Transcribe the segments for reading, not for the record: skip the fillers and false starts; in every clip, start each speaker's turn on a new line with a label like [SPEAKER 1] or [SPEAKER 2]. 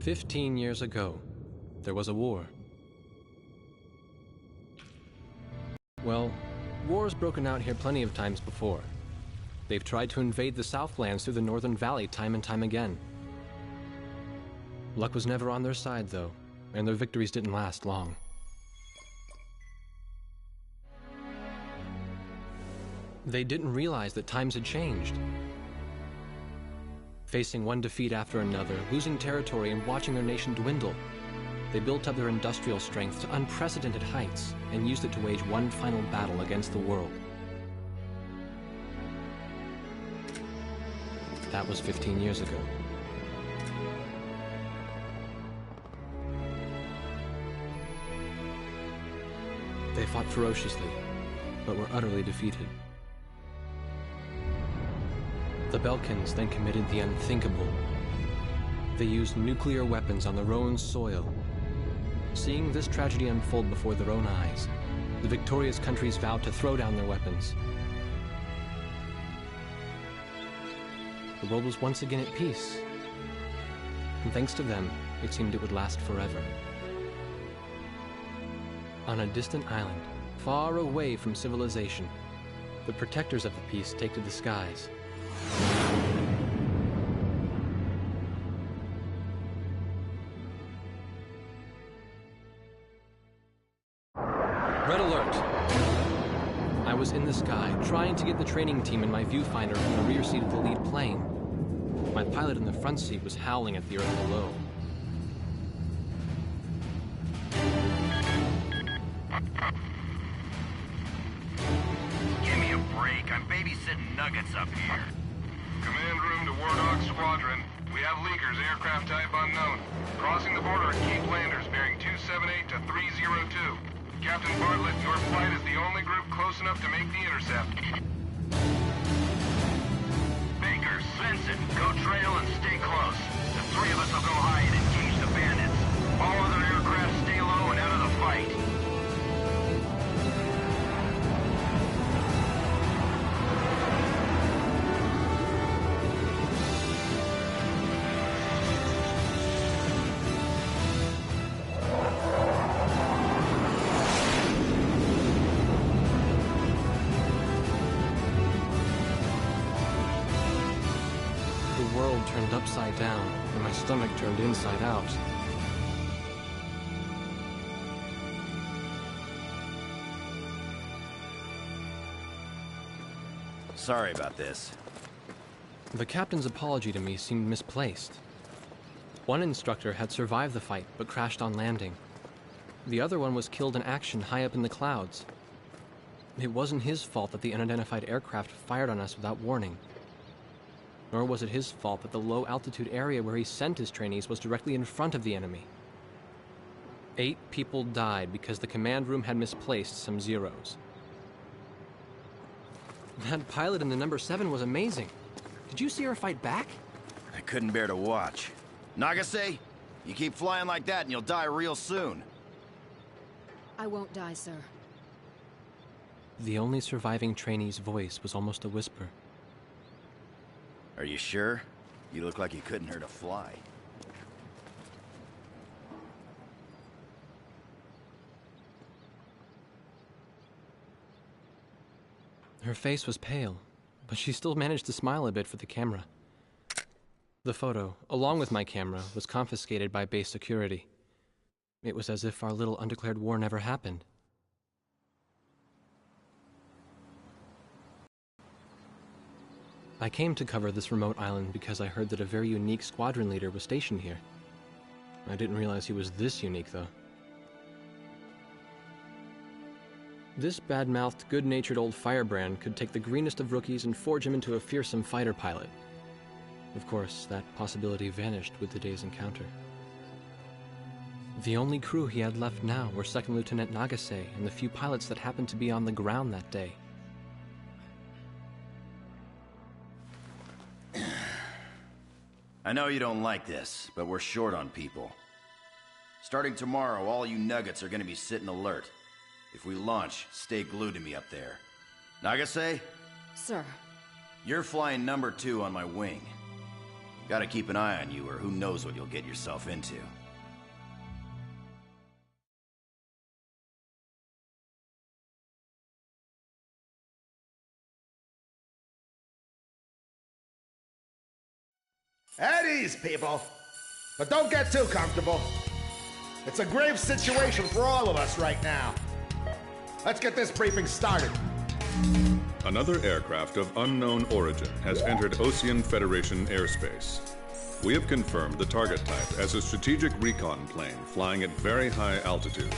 [SPEAKER 1] 15 years ago, there was a war. Well, war's broken out here plenty of times before. They've tried to invade the Southlands through the Northern Valley time and time again. Luck was never on their side, though, and their victories didn't last long. They didn't realize that times had changed. Facing one defeat after another, losing territory and watching their nation dwindle, they built up their industrial strength to unprecedented heights and used it to wage one final battle against the world. That was 15 years ago. They fought ferociously, but were utterly defeated. The Belkans then committed the unthinkable. They used nuclear weapons on their own soil. Seeing this tragedy unfold before their own eyes, the victorious countries vowed to throw down their weapons. The world was once again at peace, and thanks to them, it seemed it would last forever. On a distant island, far away from civilization, the protectors of the peace take to the skies. Red alert! I was in the sky, trying to get the training team in my viewfinder from the rear seat of the lead plane. My pilot in the front seat was howling at the earth below.
[SPEAKER 2] Give me a break. I'm babysitting nuggets up here.
[SPEAKER 3] Command room to War Dog Squadron. We have leakers, aircraft type unknown. Crossing the border at Cape Landers, bearing 278 to 302. Captain Bartlett, your flight is the only group close enough to make the intercept.
[SPEAKER 2] Baker, Svensson, go trail and stay close. The three of us will go high and engage the bandits. All other aircraft stay low and out of the fight.
[SPEAKER 1] The world turned upside down, and my stomach turned inside out.
[SPEAKER 2] Sorry about this.
[SPEAKER 1] The captain's apology to me seemed misplaced. One instructor had survived the fight, but crashed on landing. The other one was killed in action high up in the clouds. It wasn't his fault that the unidentified aircraft fired on us without warning. Nor was it his fault that the low-altitude area where he sent his trainees was directly in front of the enemy. 8 people died because the command room had misplaced some zeros. That pilot in the number 7 was amazing. Did you see her fight back?
[SPEAKER 2] I couldn't bear to watch. Nagase, you keep flying like that and you'll die real soon.
[SPEAKER 4] I won't die, sir.
[SPEAKER 1] The only surviving trainee's voice was almost a whisper.
[SPEAKER 2] Are you sure? You look like you couldn't hurt a fly.
[SPEAKER 1] Her face was pale, but she still managed to smile a bit for the camera. The photo, along with my camera, was confiscated by base security. It was as if our little undeclared war never happened. I came to cover this remote island because I heard that a very unique squadron leader was stationed here. I didn't realize he was this unique, though. This bad-mouthed, good-natured old firebrand could take the greenest of rookies and forge him into a fearsome fighter pilot. Of course, that possibility vanished with the day's encounter. The only crew he had left now were Second Lieutenant Nagase and the few pilots that happened to be on the ground that day.
[SPEAKER 2] I know you don't like this, but we're short on people. Starting tomorrow, all you nuggets are gonna be sitting alert. If we launch, stay glued to me up there. Nagase?
[SPEAKER 4] Sir.
[SPEAKER 2] You're flying number 2 on my wing. Gotta keep an eye on you, or who knows what you'll get yourself into.
[SPEAKER 5] At ease, people. But don't get too comfortable. It's a grave situation for all of us right now. Let's get this briefing started.
[SPEAKER 6] Another aircraft of unknown origin has entered Ocean Federation airspace. We have confirmed the target type as a strategic recon plane flying at very high altitude.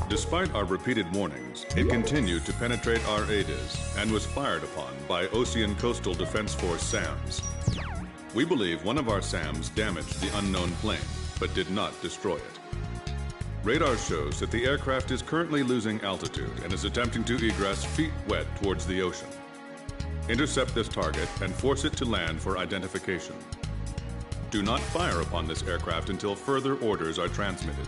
[SPEAKER 6] Despite our repeated warnings, it continued to penetrate our ADIS and was fired upon by Ocean Coastal Defense Force SAMs. We believe one of our SAMs damaged the unknown plane, but did not destroy it. Radar shows that the aircraft is currently losing altitude and is attempting to egress feet wet towards the ocean. Intercept this target and force it to land for identification. Do not fire upon this aircraft until further orders are transmitted.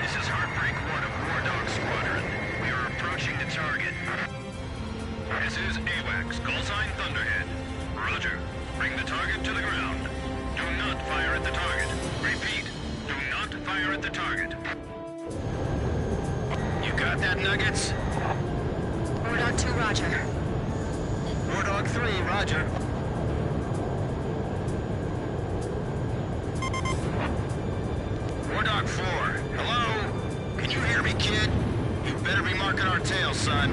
[SPEAKER 3] This is Heartbreak 1 of War Dog Squadron. We are approaching the target. This is AWACS, call sign Thunderhead. Roger. Bring the target to the ground. Do not fire at the target. Repeat, do not fire at the target. You got that, Nuggets?
[SPEAKER 4] War Dog 2, roger.
[SPEAKER 3] War Dog 3, roger. War Dog 4, hello? Can you hear me, kid? You better be marking our tail, son.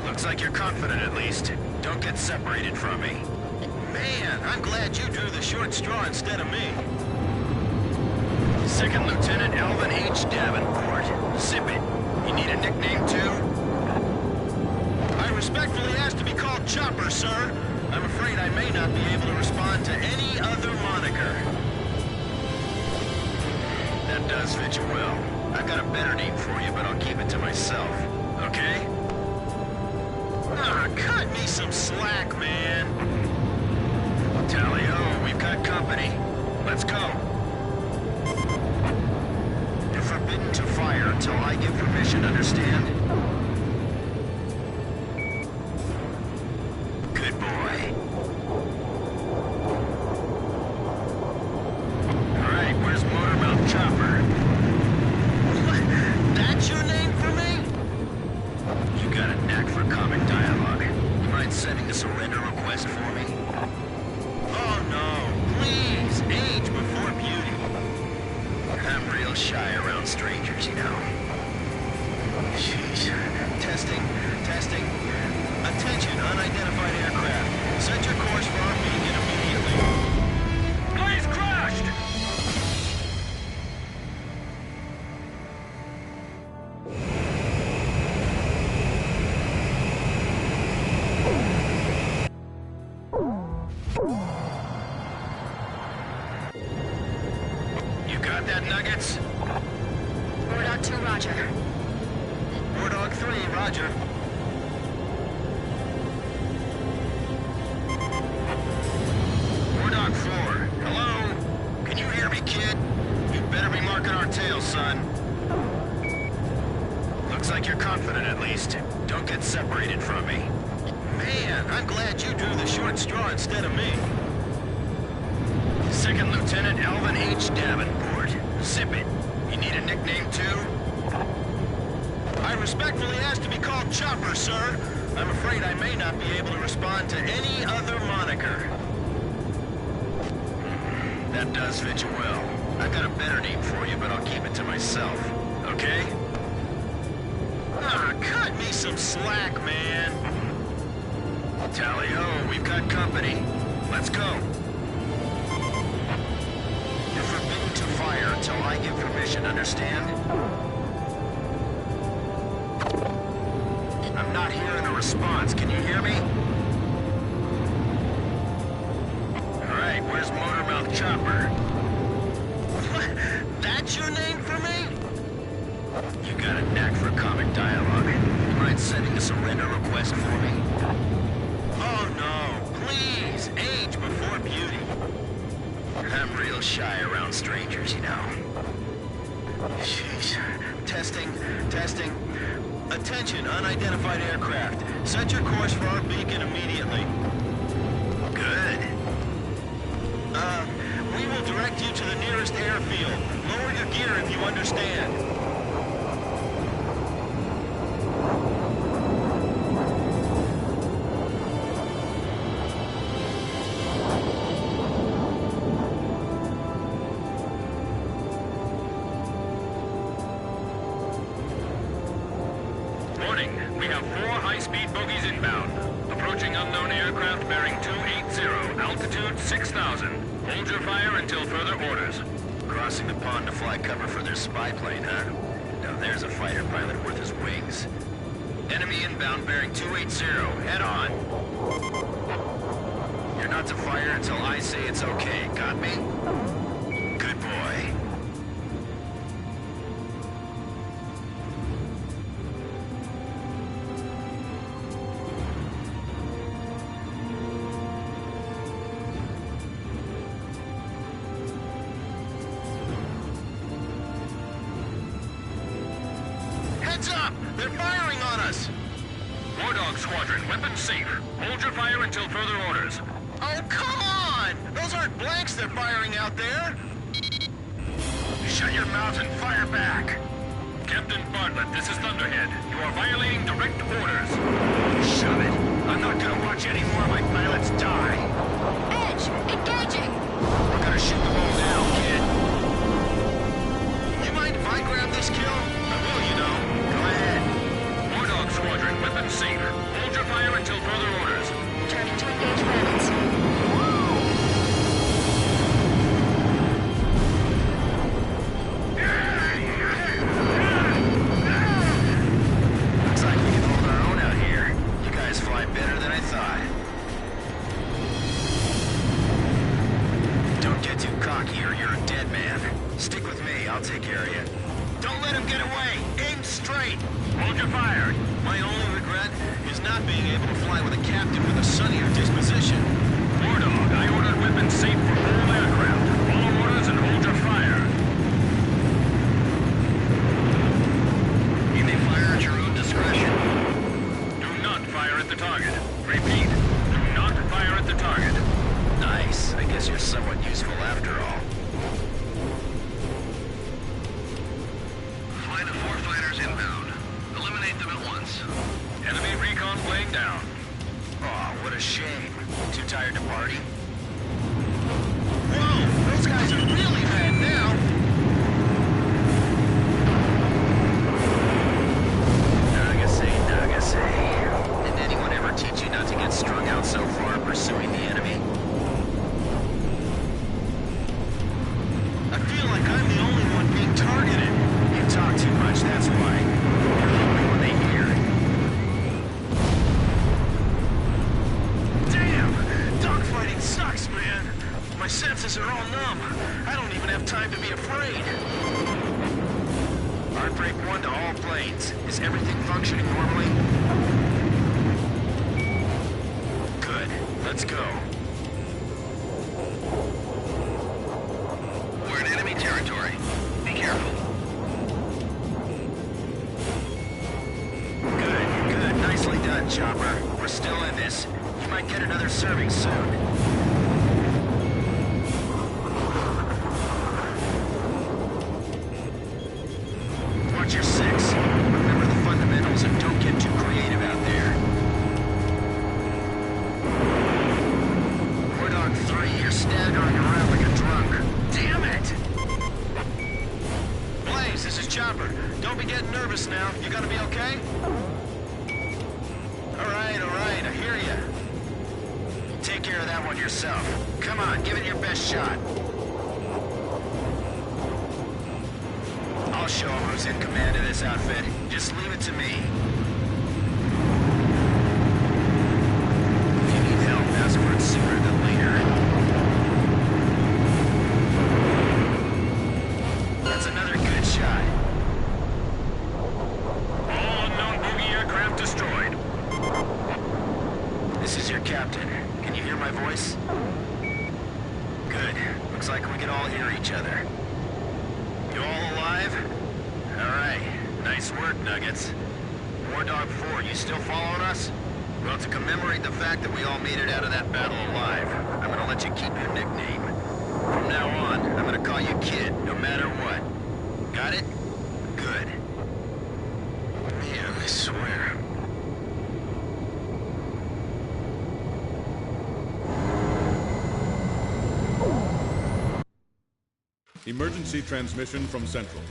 [SPEAKER 3] Looks like you're confident, at least. Don't get separated from me. Man, I'm glad you drew the short straw instead of me. Second Lieutenant Alvin H. Davenport. Zip it. You need a nickname, too? I respectfully ask to be called Chopper, sir. I'm afraid I may not be able to respond to any other moniker. That does fit you well. I've got a better name for you, but I'll keep it to myself. Okay? Ah, cut me some slack, man. Tally-ho, we've got company. Let's go. You're forbidden to fire until I give permission, understand? Good boy. All right, where's Motormouth Chopper? What? That's your name for me? You got a knack for comic dialogue. You mind sending a surrender request for me? Oh no, please, age before beauty. I'm real shy around strangers, you know. Jeez. Testing. Attention, unidentified aircraft. Set your course for our beacon immediately. Blaze crashed! You got that, Nuggets?
[SPEAKER 4] War Dog 2, roger.
[SPEAKER 3] War Dog 3, roger. War Dog 4, hello? Can you hear me, kid? You better be marking our tail, son. Looks like you're confident, at least. Don't get separated from me. Man, I'm glad you drew the short straw instead of me. Second Lieutenant Alvin H. Davenport. Zip it. You need a nickname, too? I respectfully ask to be called Chopper, sir. I'm afraid I may not be able to respond to any other moniker. That does fit you well. I've got a better name for you, but I'll keep it to myself. Okay? Ah, cut me some slack, man. Tally-ho, we've got company. Let's go. You're forbidden to fire
[SPEAKER 2] until I give permission, understand? I'm not hearing a response. Can you hear me? Alright, where's Motormouth Chopper? What? That's your name for me? You got a knack for comic dialogue. You mind sending a surrender request for me? Oh no, please, age before beauty. I'm real shy around strangers, you know. Jeez. Testing. Attention, unidentified aircraft. Set your course for our beacon immediately. Good. We will direct you to the nearest airfield. Lower your gear if you understand.
[SPEAKER 3] We have 4 high-speed bogies inbound. Approaching unknown aircraft bearing 280, altitude 6,000. Hold your fire until further orders.
[SPEAKER 2] Crossing the pond to fly cover for their spy plane, huh? Now there's a fighter pilot worth his wings. Enemy inbound bearing 280. Head on. You're not to fire until I say it's okay. Got me? Good boy. Heads up! They're firing on us!
[SPEAKER 3] War Dog Squadron, weapons safe. Hold your fire until further orders.
[SPEAKER 2] Oh, come on! Those aren't blanks they're firing out there! Shut your mouth and fire back!
[SPEAKER 3] Captain Bartlett, this is Thunderhead. You are violating direct orders.
[SPEAKER 2] Shove it! I'm not gonna watch any more of my pilots die!
[SPEAKER 4] Edge, engaging!
[SPEAKER 2] We're gonna shoot them all down, kid. You mind if I grab this kill? I will, you know. Go ahead.
[SPEAKER 3] War Dog Squadron, weapons safe. Hold your fire until further orders.
[SPEAKER 4] Turning to engage rabbits.
[SPEAKER 2] Looks like we can hold our own out here. You guys fly better than I thought. Don't get too cocky or you're a dead man. Stick with me, I'll take care of you. Don't let him get away! Aim straight!
[SPEAKER 3] Hold your fire.
[SPEAKER 2] My only regret is not being able to fly with a captain with a sunnier disposition.
[SPEAKER 3] War Dog, I ordered weapons safe for all aircraft. Follow orders and hold your fire.
[SPEAKER 2] You may fire at your own discretion.
[SPEAKER 3] Do not fire at the target. Repeat, do not fire at the target.
[SPEAKER 2] Nice. I guess you're somewhat useful after all.
[SPEAKER 3] Flight of 4 fighters inbound. Eliminate them at once. Enemy recon plane down.
[SPEAKER 2] Aw, what a shame. Too tired to party? Whoa! Those guys are really mad now! Nagase. Didn't anyone ever teach you not to get strung out so far pursuing the enemy? I feel like I'm the only one being targeted. You talk too much, that's why. You're the only one they hear. Damn! Dogfighting sucks, man! My senses are all numb. I don't even have time to be afraid. Heartbreak 1 to all planes. Is everything functioning normally? Good. Let's go.
[SPEAKER 3] We're in enemy territory. Be careful.
[SPEAKER 2] Good. Nicely done, Chopper. We're still in this. You might get another serving soon. Watch your 6. Remember the fundamentals and don't get too creative out there. War Dog 3, you're staggering around like a drunk. Damn it! Blaze, this is Chopper. Don't be getting nervous now. You gonna be okay? All right, I hear ya. Take care of that one yourself. Come on, give it your best shot. I'll show him who's in command of this outfit. Just leave it to me. If you need help, ask for it sooner than later. That's another good shot.
[SPEAKER 3] All unknown boogie aircraft destroyed.
[SPEAKER 2] This is your captain. Can you hear my voice? Good. Looks like we can all hear each other. You all alive? Alright. Nice work, Nuggets. War Dog 4, you still following us? Well, to commemorate the fact that we all made it out of that battle alive, I'm gonna let you keep your nickname. From now on, I'm gonna call you Kid, no matter what. Got it? Good. Man, I swear.
[SPEAKER 6] Emergency transmission from Central.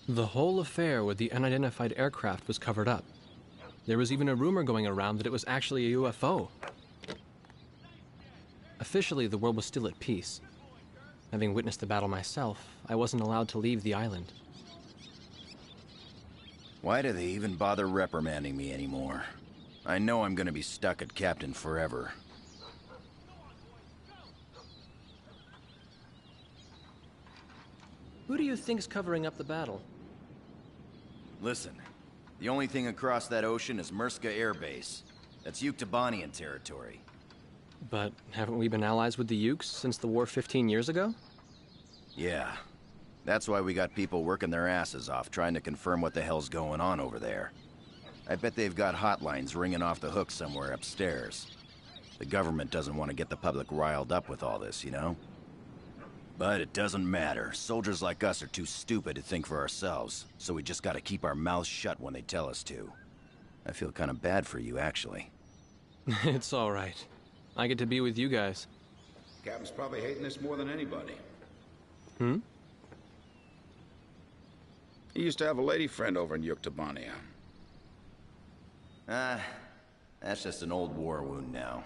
[SPEAKER 1] The whole affair with the unidentified aircraft was covered up. There was even a rumor going around that it was actually a UFO. Officially, the world was still at peace. Having witnessed the battle myself, I wasn't allowed to leave the island.
[SPEAKER 2] Why do they even bother reprimanding me anymore? I know I'm gonna be stuck at Captain forever.
[SPEAKER 1] Who do you think's covering up the battle?
[SPEAKER 2] Listen, the only thing across that ocean is Murska Air Base. That's Yuktobanian territory.
[SPEAKER 1] But haven't we been allies with the Ukes since the war 15 years ago?
[SPEAKER 2] Yeah. That's why we got people working their asses off trying to confirm what the hell's going on over there. I bet they've got hotlines ringing off the hook somewhere upstairs. The government doesn't want to get the public riled up with all this, you know? But it doesn't matter. Soldiers like us are too stupid to think for ourselves, so we just gotta keep our mouths shut when they tell us to. I feel kind of bad for you, actually.
[SPEAKER 1] It's all right. I get to be with you guys.
[SPEAKER 7] Captain's probably hating this more than anybody.
[SPEAKER 1] Hmm?
[SPEAKER 7] He used to have a lady friend over in Yuktobania.
[SPEAKER 2] That's just an old war wound now.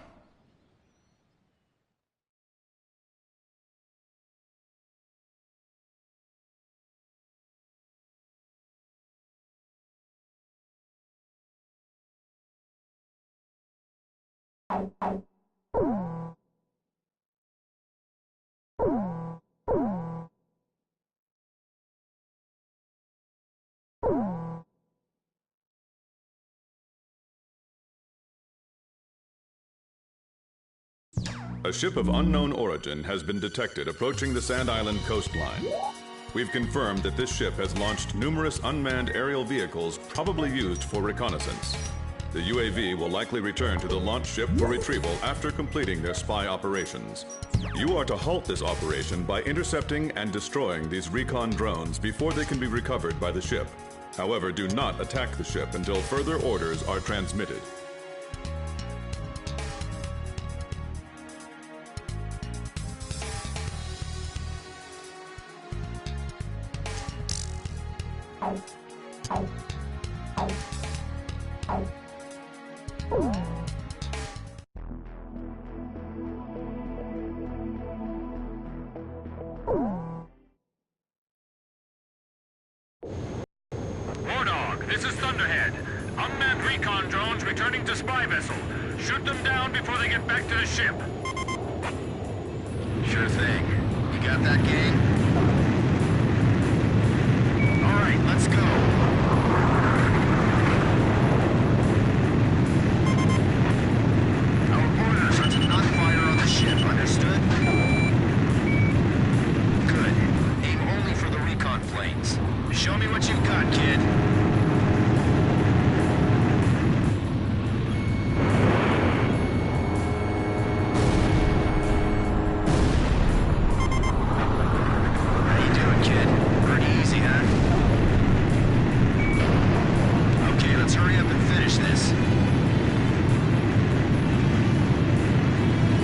[SPEAKER 6] A ship of unknown origin has been detected approaching the Sand Island coastline. We've confirmed that this ship has launched numerous unmanned aerial vehicles probably used for reconnaissance. The UAV will likely return to the launch ship for retrieval after completing their spy operations. You are to halt this operation by intercepting and destroying these recon drones before they can be recovered by the ship. However, do not attack the ship until further orders are transmitted.
[SPEAKER 3] War Dog, this is Thunderhead. Unmanned recon drones returning to spy vessel. Shoot them down before they get back to the ship.
[SPEAKER 2] Sure thing. You got that, gang? All right, let's go. Our orders are to not fire on the ship, understood? Good. Aim only for the recon planes. Show me what you've got, kid. How you doing, kid? Pretty easy, huh? Okay, let's hurry up and finish this.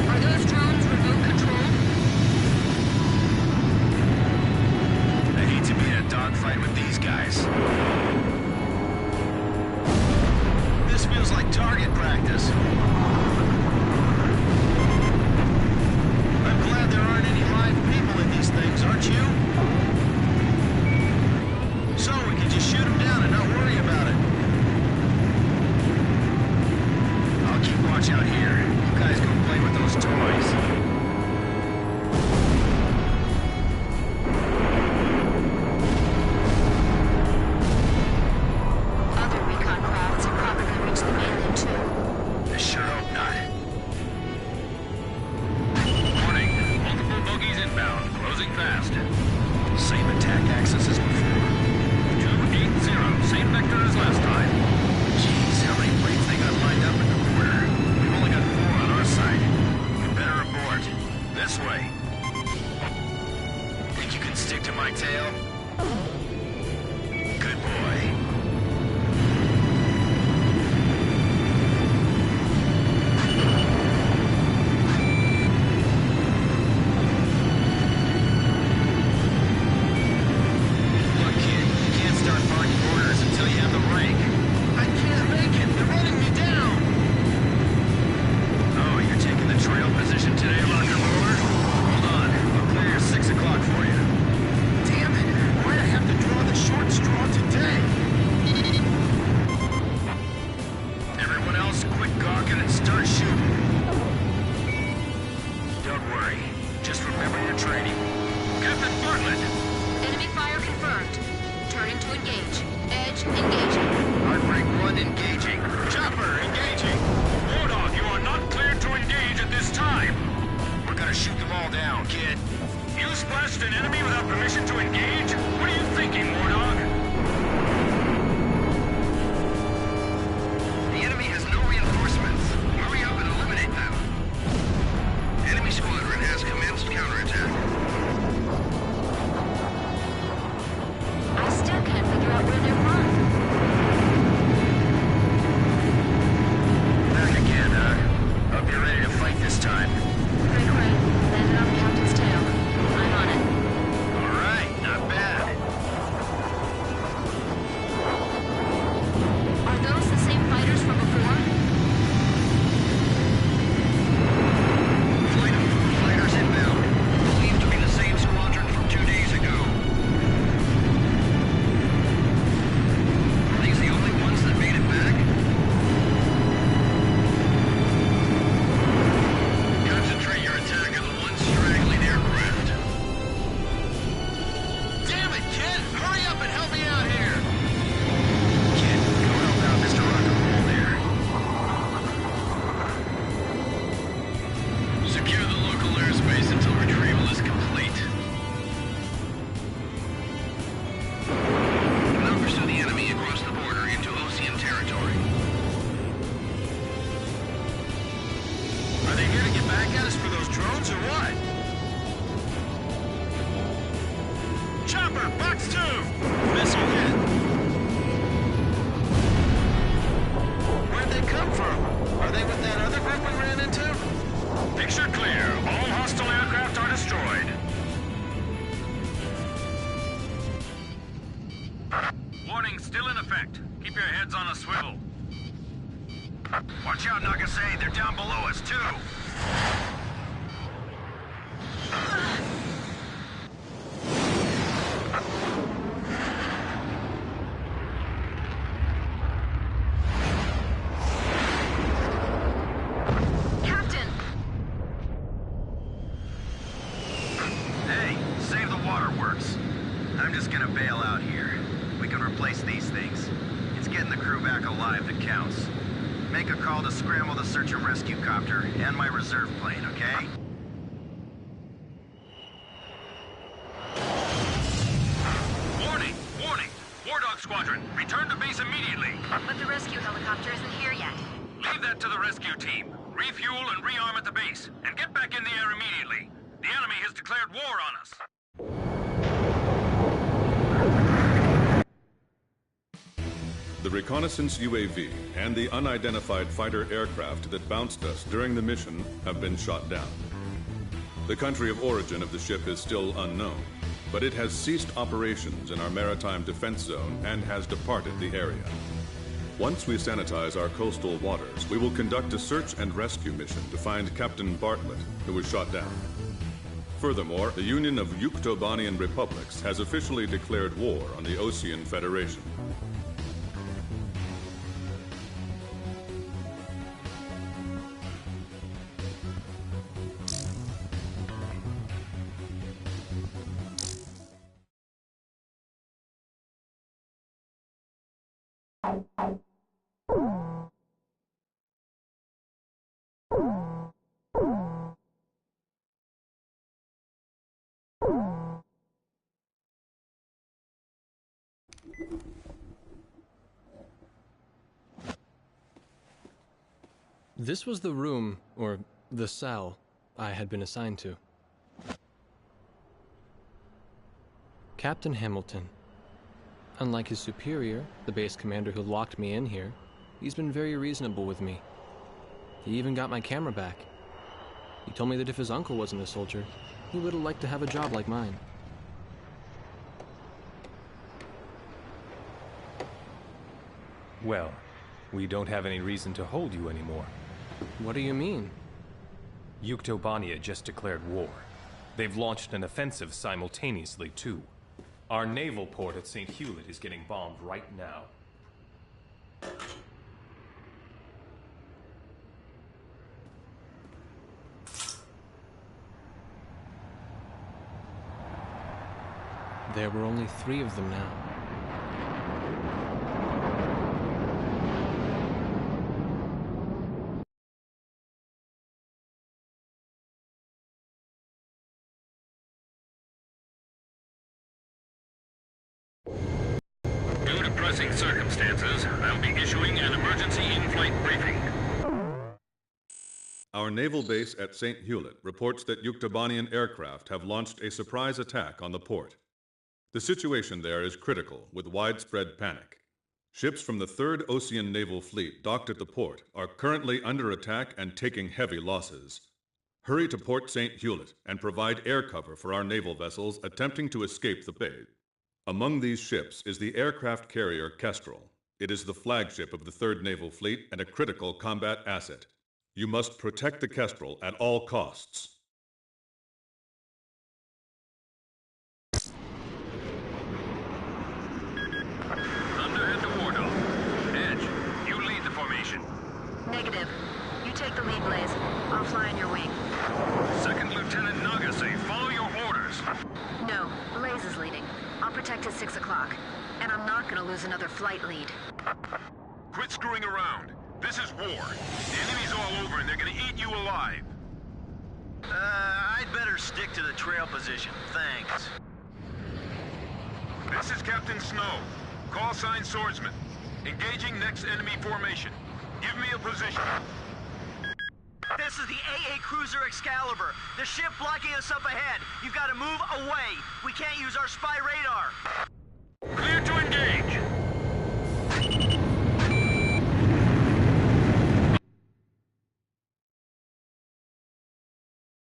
[SPEAKER 4] Are those drones remote controlled?
[SPEAKER 2] guys. This feels like target practice. I'm glad there aren't any live people in these things, aren't you? So we can just shoot them down and not worry about it. I'll keep watch out here. You guys go play with those toys.
[SPEAKER 6] The reconnaissance UAV and the unidentified fighter aircraft that bounced us during the mission have been shot down. The country of origin of the ship is still unknown, but it has ceased operations in our maritime defense zone and has departed the area. Once we sanitize our coastal waters, we will conduct a search and rescue mission to find Captain Bartlett, who was shot down. Furthermore, the Union of Yuktobanian Republics has officially declared war on the Osean Federation.
[SPEAKER 1] This was the room, or the cell, I had been assigned to. Captain Hamilton. Unlike his superior, the base commander who locked me in here, he's been very reasonable with me. He even got my camera back. He told me that if his uncle wasn't a soldier, he would have liked to have a job like mine.
[SPEAKER 8] Well, we don't have any reason to hold you anymore.
[SPEAKER 1] What do you mean?
[SPEAKER 8] Yuktobania just declared war. They've launched an offensive simultaneously, too. Our naval port at St. Hewlett is getting bombed right now.
[SPEAKER 1] There were only 3 of them now.
[SPEAKER 2] Due to pressing circumstances, I'll be issuing an emergency in-flight briefing.
[SPEAKER 6] Our naval base at St. Hewlett reports that Yuktobanian aircraft have launched a surprise attack on the port. The situation there is critical, with widespread panic. Ships from the 3rd Osean Naval Fleet docked at the port are currently under attack and taking heavy losses. Hurry to Port St. Hewlett and provide air cover for our naval vessels attempting to escape the bay. Among these ships is the aircraft carrier Kestrel. It is the flagship of the 3rd Naval Fleet and a critical combat asset. You must protect the Kestrel at all costs.
[SPEAKER 2] Thunderhead to Wardo. Edge, you lead the formation.
[SPEAKER 4] Negative. You take the lead, Blaze. I'll fly in your wing.
[SPEAKER 2] 2nd Lieutenant Nagase, follow your orders.
[SPEAKER 4] No, Blaze is leading. I'll protect at 6 o'clock. And I'm not gonna lose another flight lead.
[SPEAKER 3] Quit screwing around. This is war. The enemy's all over and they're gonna eat you alive.
[SPEAKER 2] I'd better stick to the trail position, thanks.
[SPEAKER 3] This is Captain Snow. Call sign Swordsman. Engaging next enemy formation. Give me a position.
[SPEAKER 2] This is the AA Cruiser Excalibur. The ship blocking us up ahead. You've got to move away. We can't use our spy radar.
[SPEAKER 3] Clear to engage.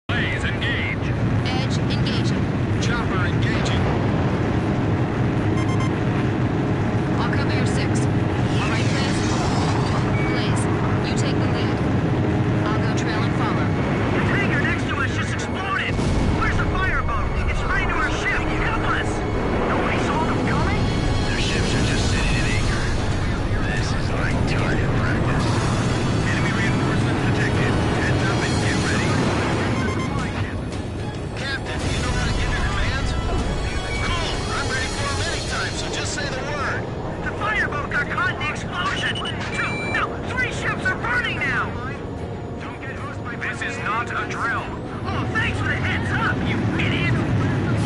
[SPEAKER 2] Blaze, engage.
[SPEAKER 4] Edge, engaging.
[SPEAKER 2] Chopper, engaging.
[SPEAKER 4] I'll cover your 6. All right, Blaze? Blaze, you take the lead. I'll go trail and follow.
[SPEAKER 2] The tanker next to us just exploded. Where's the fireboat? It's right to our ship. Help us. Nobody saw them coming? Their ships are just sitting at anchor. This is like target practice. Enemy reinforcements detected. Heads up and get ready. Captain, you know how to give your commands? Cool. I'm ready for them anytime, so just say the word. The fireboat got caught in the explosion. 2, no, 3 ships are burning now. Don't get hosed by this is not a drill. Oh, thanks for the heads up, you idiot.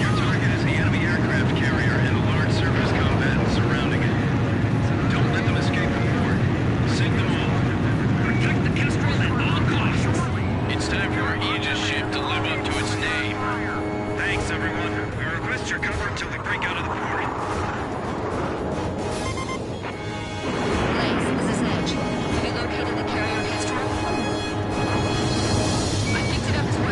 [SPEAKER 2] Your target is the enemy aircraft carrier and a large surface combatant surrounding it. Don't let them escape the port. Sink them all. Protect the Kestrel at all costs. It's time for our Aegis ship to live up to its name. Thanks, everyone. We request your cover until we break out of the port.
[SPEAKER 4] Blaze, this is Edge. Have you located the carrier Kestrel? I picked it up as well.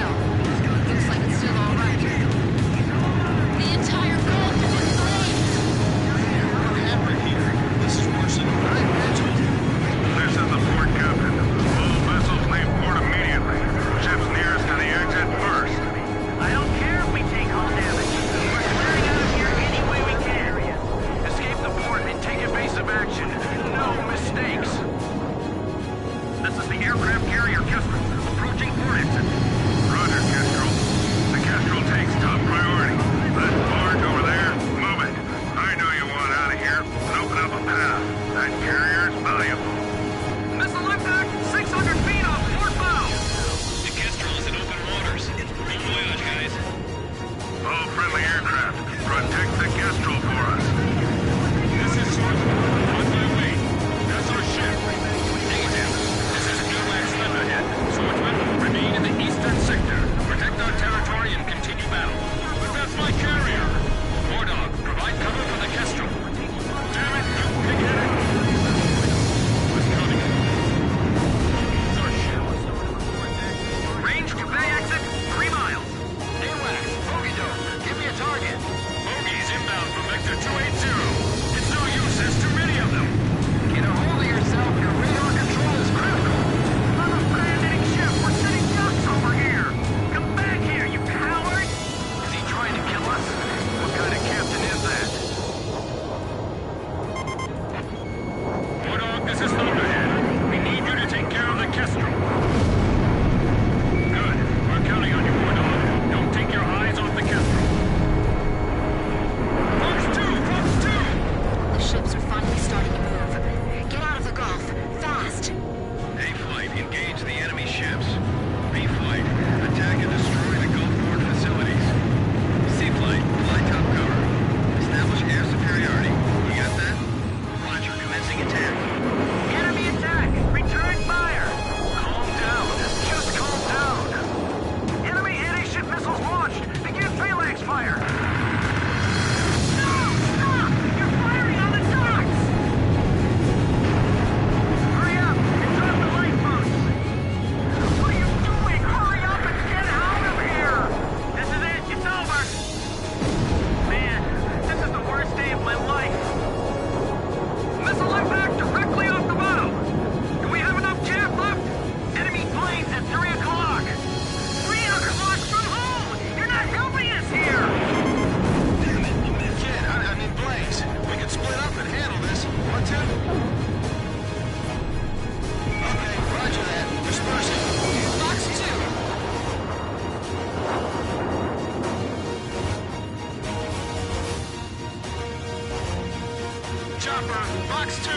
[SPEAKER 2] Chopper, box 2!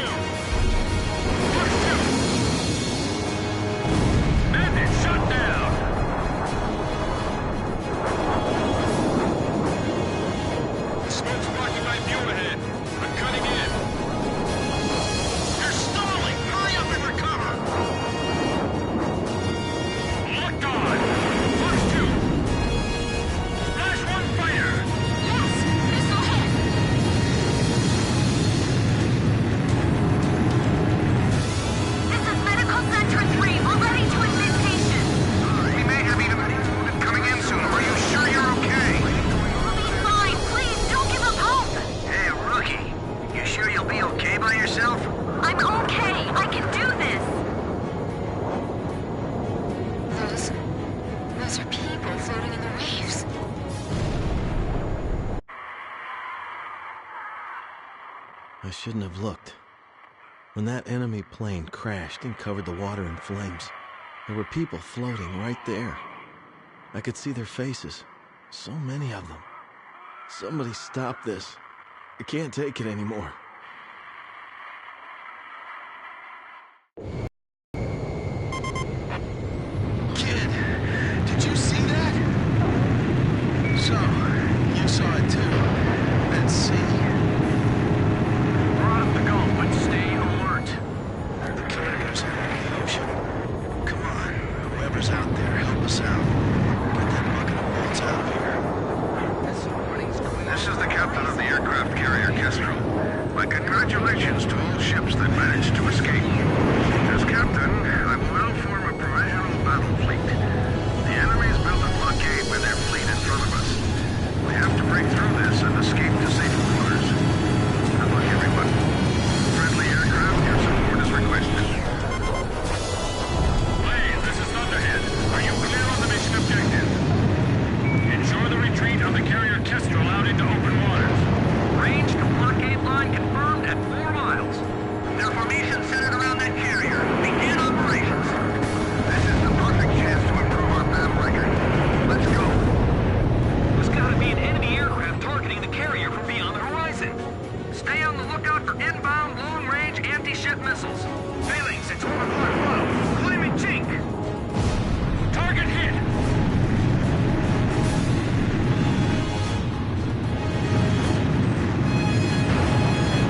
[SPEAKER 2] Box 2! Bandit shot down! Smoke's blocking my view ahead. I'm cutting in. You're stalling! Hurry up and recover! Locked on! Box 2! Splash 1 fighter!
[SPEAKER 4] Yes! Missile hit!
[SPEAKER 9] This is Medical Center 3. We're ready to admit patients.
[SPEAKER 2] We may have even wounded coming in soon. Are you sure you're okay?
[SPEAKER 9] We'll be fine. Please, don't give up hope.
[SPEAKER 2] Hey, rookie. You sure you'll be okay by yourself?
[SPEAKER 9] I'm okay. I can do this.
[SPEAKER 4] Those are people floating in the waves.
[SPEAKER 10] I shouldn't have looked. When that enemy plane crashed and covered the water in flames, there were people floating right there. I could see their faces. So many of them. Somebody stop this. I can't take it anymore.
[SPEAKER 2] Kid, did you see that? So, you saw it too. Let's see. We're out of the Gulf, but stay alert. The carriers out in the ocean. Come on, whoever's out there, help us out. Get that bucket of bolts out of here.
[SPEAKER 3] This is the captain of the aircraft carrier Kestrel. My congratulations to all ships that managed to escape. As captain, I will now form a provisional battle fleet. The enemy's built a blockade with their fleet in front of us. We have to break through this and escape to safe waters. Good luck, everyone. Friendly aircraft, your support is requested. Blaze, this is Thunderhead. Are you clear on the mission objective? Ensure the retreat of the carrier Kestrel out into open waters. Range to blockade line confirmed at 4 miles. Their formation centered around that carrier. Begin operations. This is the perfect chance to improve our battle record. Let's go. There's gotta be an enemy aircraft targeting the carrier from beyond the horizon. Stay on the lookout for inbound long-range anti-ship missiles. Feelings, it's over 5 miles. Claiming chink. Target hit.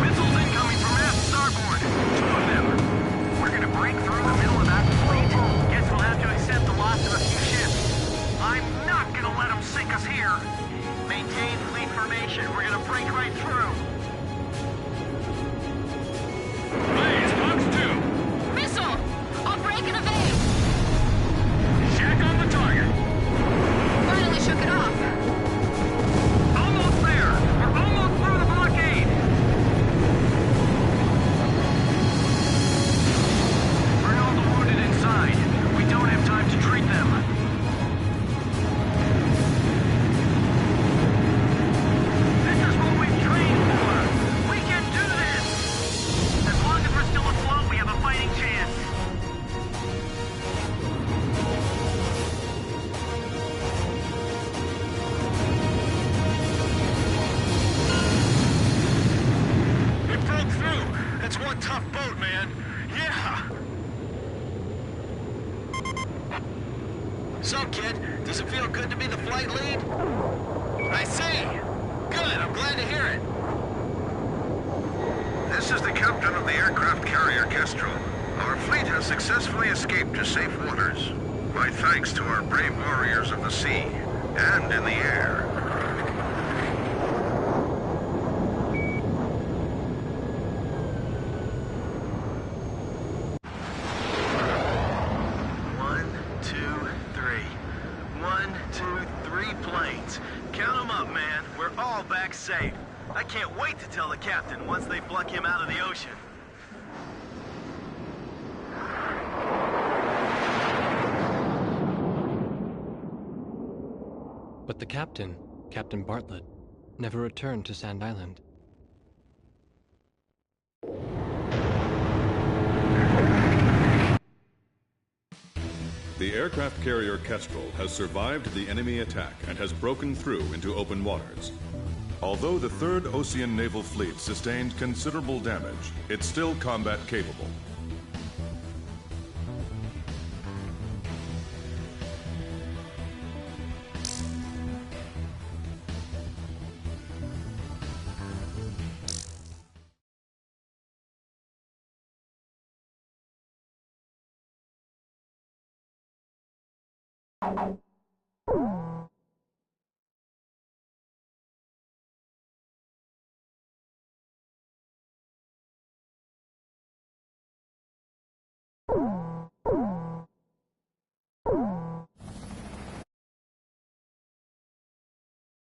[SPEAKER 3] Missiles incoming from aft starboard. 2 of them. We're gonna break through the middle of that fleet. Guess we'll have to accept the loss of a few ships. I'm not gonna let them sink us here. Maintain fleet formation. We're gonna break right through. Blaze, box 2.
[SPEAKER 4] Missile! I'll break and evade!
[SPEAKER 2] Shack on the target.
[SPEAKER 4] Finally shook it off.
[SPEAKER 2] Almost there. We're almost through the blockade. Bring all the wounded inside. We don't have time to treat them. This is what we've trained for. We can do this. As long as we're still afloat, we have a fighting chance. It broke through. That's one tough boat, man. Yeah. So, kid, does it feel good to be the flight lead? I see. Good, I'm glad to hear it.
[SPEAKER 3] This is the captain of the aircraft carrier Kestrel. Our fleet has successfully escaped to safe waters. My thanks to our brave warriors of the sea and in the air.
[SPEAKER 2] One, two, three. 1, 2, 3 planes. Count them up, man. We're all back safe. I can't wait to tell the captain once they pluck him out of the ocean.
[SPEAKER 1] But the captain, Captain Bartlett, never returned to Sand Island.
[SPEAKER 6] The aircraft carrier Kestrel has survived the enemy attack and has broken through into open waters. Although the 3rd Ocean Naval Fleet sustained considerable damage, it's still combat capable.
[SPEAKER 11] You